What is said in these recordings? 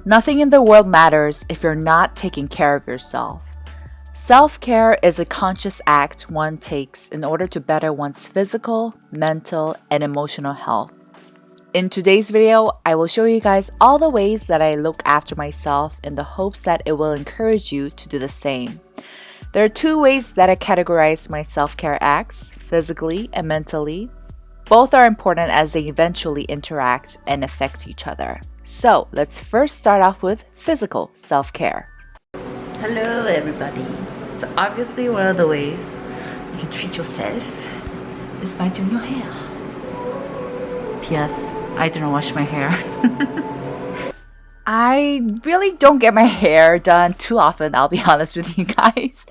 Nothing in the world matters if you're not taking care of yourself. Self-care is a conscious act one takes in order to better one's physical, mental, and emotional health. In today's video, I will show you guys all the ways that I look after myself in the hopes that it will encourage you to do the same. There are two ways that I categorize my self-care acts, physically and mentally. Both are important as they eventually interact and affect each other. So let's first start off with physical self-care. Hello everybody. So obviously one of the ways you can treat yourself is by doing your hair. P.S. I didn't wash my hair. I really don't get my hair done too often, I'll be honest with you guys.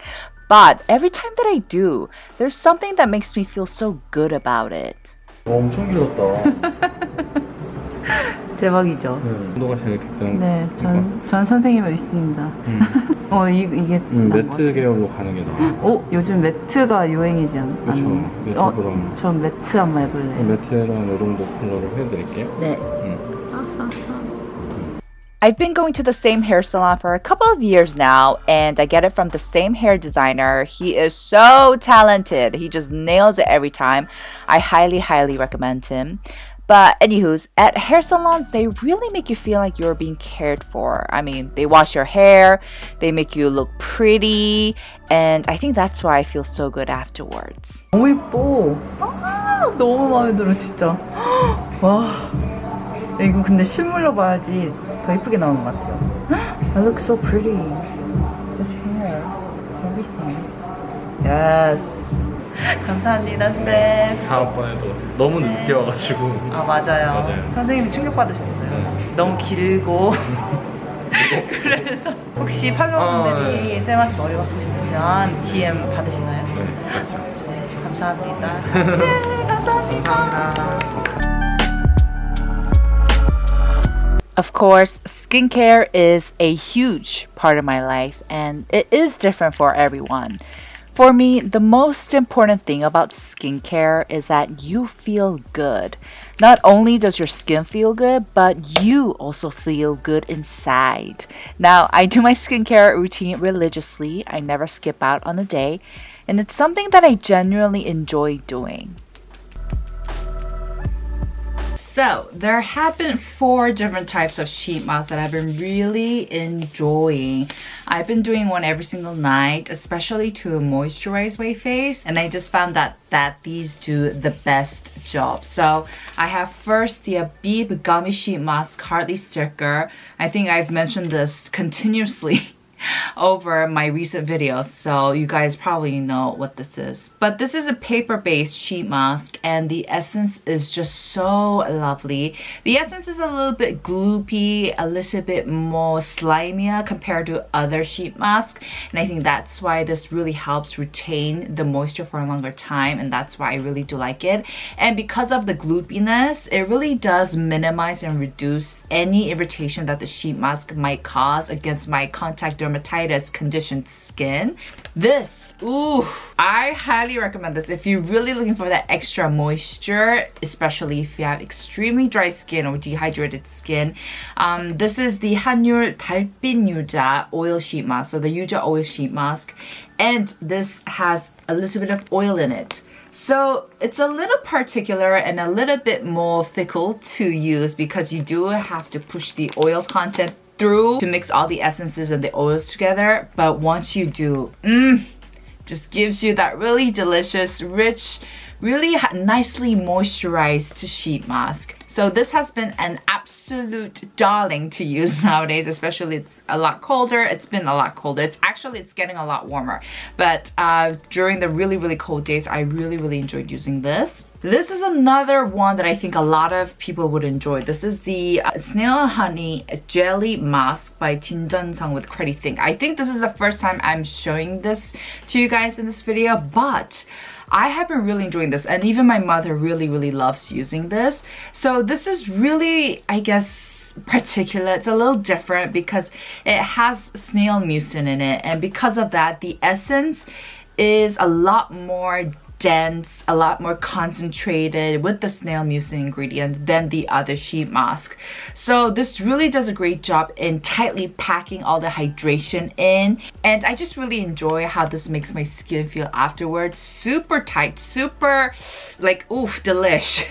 But every time that I do, there's something that makes me feel so good about it. 엄청 길렀다. 대박이죠? 네, 운동가 제일 괜찮은 네, 전 선생님을 믿습니다. 이게 매트 계열로 가는 게 나아. 요즘 매트가 유행이지 않나요? 그렇죠. 매트보다. 전 매트 한번 해볼래요. 매트랑 이 정도 컬러로 해드릴게요. 네. I've been going to the same hair salon for a couple of years now, and I get it from the same hair designer. He is so talented. He just nails it every time. I highly recommend him. But anywho's, at hair salons, they really make you feel like you're being cared for. I mean, they wash your hair, they make you look pretty, and I think that's why I feel so good afterwards. 너무 예뻐. 너무 마음에 들어 진짜. 와, 이거 근데 실물로 봐야지 더 예쁘게 나오는 것 같아요. I look so pretty. This hair, it's everything. Yes. 감사합니다, 쌤. 다음번에도 너무 늦게 와가지고. 맞아요. 선생님이 충격받으셨어요. 너무 길고. 그래서 혹시 팔로워분들이 쌤한테 머리 받고 싶으면 DM 받으시나요? 네, 맞죠. 네, 감사합니다. 네, 감사합니다. Of course, skincare is a huge part of my life, and it is different for everyone. For me, the most important thing about skincare is that you feel good. Not only does your skin feel good, but you also feel good inside. Now, I do my skincare routine religiously. I never skip out on a day, and it's something that I genuinely enjoy doing. So, there have been 4 different types of sheet masks that I've been really enjoying. I've been doing one every single night, especially to moisturize my face. And I just found that these do the best job. So, I have first the Abib Gummy Sheet Mask Heartleaf sticker. I think I've mentioned this continuously over my recent videos, so you guys probably know what this is. But this is a paper-based sheet mask, and the essence is just so lovely. The essence is a little bit gloopy, a little bit more slimier compared to other sheet masks, and I think that's why this really helps retain the moisture for a longer time, and that's why I really do like it. And because of the gloopiness, it really does minimize and reduce any irritation that the sheet mask might cause against my contact dermatitis conditioned skin. This, I highly recommend this if you're really looking for that extra moisture, especially if you have extremely dry skin or dehydrated skin. This is the Hanyul 달빛유자 oil sheet mask, so the Yuja oil sheet mask, and this has a little bit of oil in it. So it's a little particular and a little bit more fickle to use because you do have to push the oil content through to mix all the essences and the oils together. But once you do, just gives you that really delicious, rich, really nicely moisturized sheet mask. So this has been an absolute darling to use nowadays, especially it's a lot colder. It's been a lot colder. It's getting a lot warmer. But during the really cold days, I really enjoyed using this. This is another one that I think a lot of people would enjoy. This is the Snail Honey Jelly Mask by Jung with Credithink. I think this is the first time I'm showing this to you guys in this video, but I have been really enjoying this, and even my mother really loves using this. So this is really, I guess, particular. It's a little different because it has snail mucin in it, and because of that, the essence is a lot more dense, a lot more concentrated with the Snail Mucin ingredient than the other sheet mask. So this really does a great job in tightly packing all the hydration in, and I just really enjoy how this makes my skin feel afterwards. Super tight, super like oof, delish.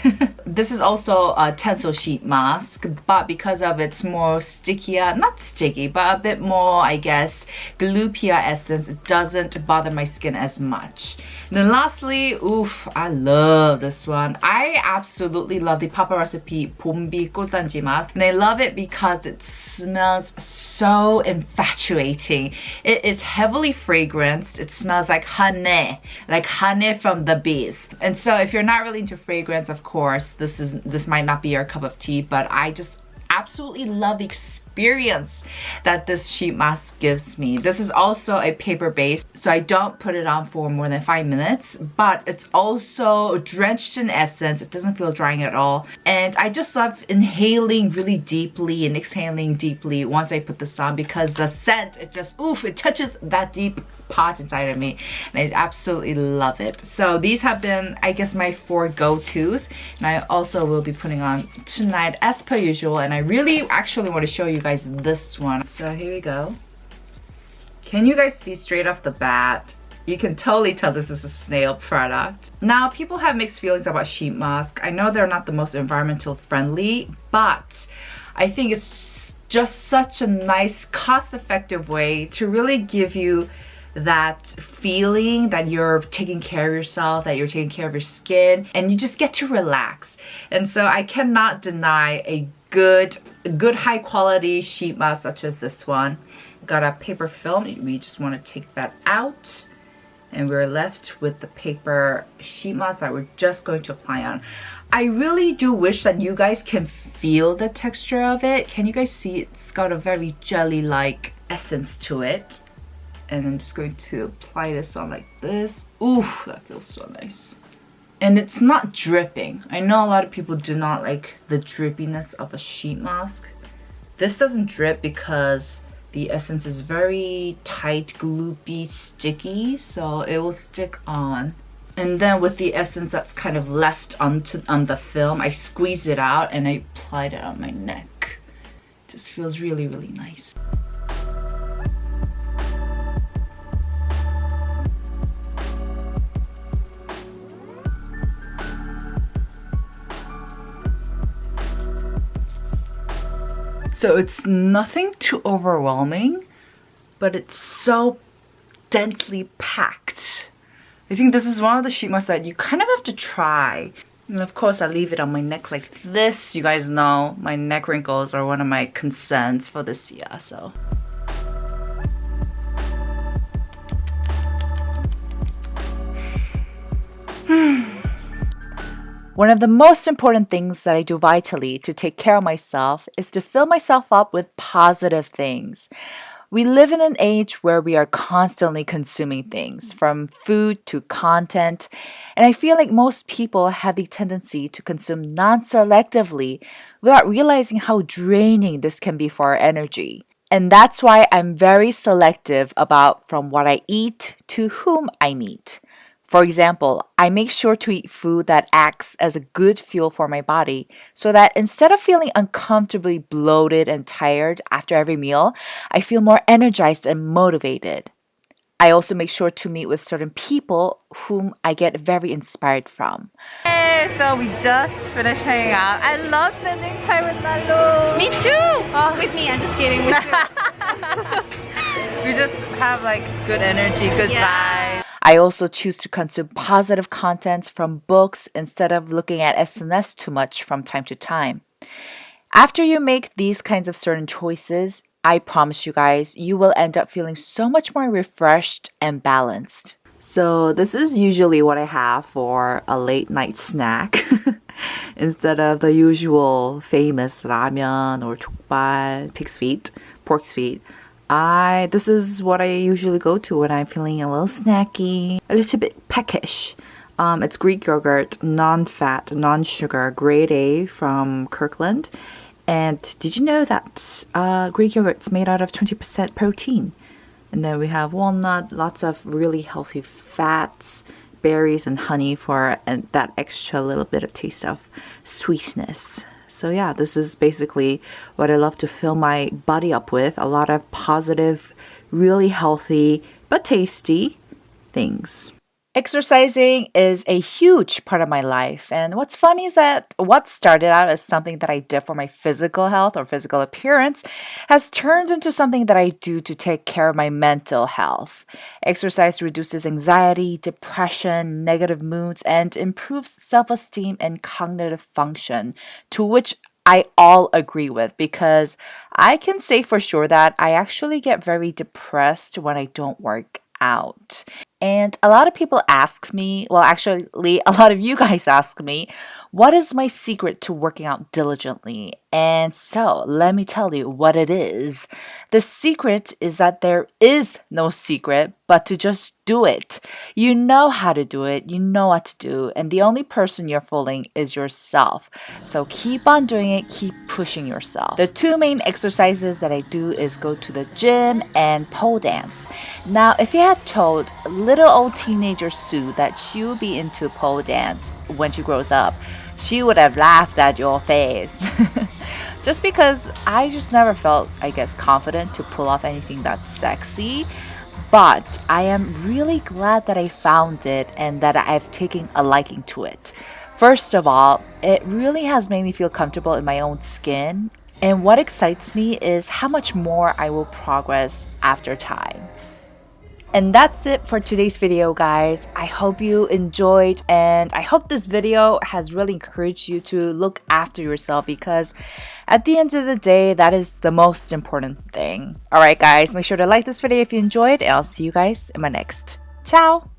This is also a Tencel sheet mask, but because of its more stickier, not sticky, but a bit more, I guess, gloopier essence, it doesn't bother my skin as much. Then lastly, oof, I love this one. I absolutely love the Papa Recipe Bombee 꿀단지 mask, and I love it because it smells so infatuating. It is heavily fragranced. It smells like honey from the bees. And so if you're not really into fragrance, of course, this might not be your cup of tea, but I just absolutely love the experience that this sheet mask gives me. This is also a paper base, so I don't put it on for more than 5 minutes, but it's also drenched in essence. It doesn't feel drying at all, and I just love inhaling really deeply and exhaling deeply once I put this on, because the scent, it just oof, it touches that deep pot inside of me, and I absolutely love it. So these have been, I guess, my 4 go-tos, and I also will be putting on tonight as per usual, and I really actually want to show you guys this one. So here we go. Can you guys see straight off the bat? You can totally tell this is a Snail product. Now, people have mixed feelings about sheet mask. I know they're not the most environmental friendly, but I think it's just such a nice, cost-effective way to really give you that feeling that you're taking care of yourself, that you're taking care of your skin, and you just get to relax. And so I cannot deny a good high quality sheet mask such as this one. Got a paper film. We just want to take that out, and we're left with the paper sheet mask that we're just going to apply on. I really do wish that you guys can feel the texture of it. Can you guys see? It's got a very jelly-like essence to it. And I'm just going to apply this on like this. Ooh, that feels so nice. And it's not dripping. I know a lot of people do not like the drippiness of a sheet mask. This doesn't drip because the essence is very tight, gloopy, sticky, so it will stick on. And then with the essence that's kind of left on the film, I squeeze it out and I applied it on my neck. It just feels really, really nice. So it's nothing too overwhelming, but it's so densely packed. I think this is one of the sheet masks that you kind of have to try. And of course I leave it on my neck like this. You guys know my neck wrinkles are one of my concerns for this year, so. One of the most important things that I do vitally to take care of myself is to fill myself up with positive things. We live in an age where we are constantly consuming things, from food to content, and I feel like most people have the tendency to consume non-selectively without realizing how draining this can be for our energy. And that's why I'm very selective about from what I eat to whom I meet. For example, I make sure to eat food that acts as a good fuel for my body so that instead of feeling uncomfortably bloated and tired after every meal, I feel more energized and motivated. I also make sure to meet with certain people whom I get very inspired from. Hey, so we just finished hanging out. I love spending time with Nalu. Me too! With me, I'm just kidding. With you. We just have like good energy, good vibes. I also choose to consume positive contents from books instead of looking at SNS too much from time to time. After you make these kinds of certain choices, I promise you guys, you will end up feeling so much more refreshed and balanced. So this is usually what I have for a late night snack. Instead of the usual famous ramen or 족발, pig's feet, pork's feet. This is what I usually go to when I'm feeling a little snacky, a little bit peckish. It's Greek yogurt, non-fat, non-sugar, grade A from Kirkland. And did you know that Greek yogurt's made out of 20% protein? And then we have walnut, lots of really healthy fats, berries and honey for that extra little bit of taste of sweetness. So yeah, this is basically what I love to fill my body up with. A lot of positive, really healthy, but tasty things. Exercising is a huge part of my life. And what's funny is that what started out as something that I did for my physical health or physical appearance has turned into something that I do to take care of my mental health. Exercise reduces anxiety, depression, negative moods, and improves self-esteem and cognitive function, to which I all agree with, because I can say for sure that I actually get very depressed when I don't work out. And a lot of people ask me, well, actually, a lot of you guys ask me, what is my secret to working out diligently? And so let me tell you what it is. The secret is that there is no secret, but to just do it. You know how to do it. You know what to do. And the only person you're fooling is yourself. So keep on doing it. Keep pushing yourself. The two main exercises that I do is go to the gym and pole dance. Now, if you had told little old teenager Sue that she would be into pole dance when she grows up, she would have laughed at your face. Just because I just never felt, I guess, confident to pull off anything that's sexy. But I am really glad that I found it and that I've taken a liking to it. First of all, it really has made me feel comfortable in my own skin. And what excites me is how much more I will progress after time. And that's it for today's video, guys. I hope you enjoyed, and I hope this video has really encouraged you to look after yourself, because at the end of the day, that is the most important thing. Alright guys, make sure to like this video if you enjoyed, and I'll see you guys in my next. Ciao!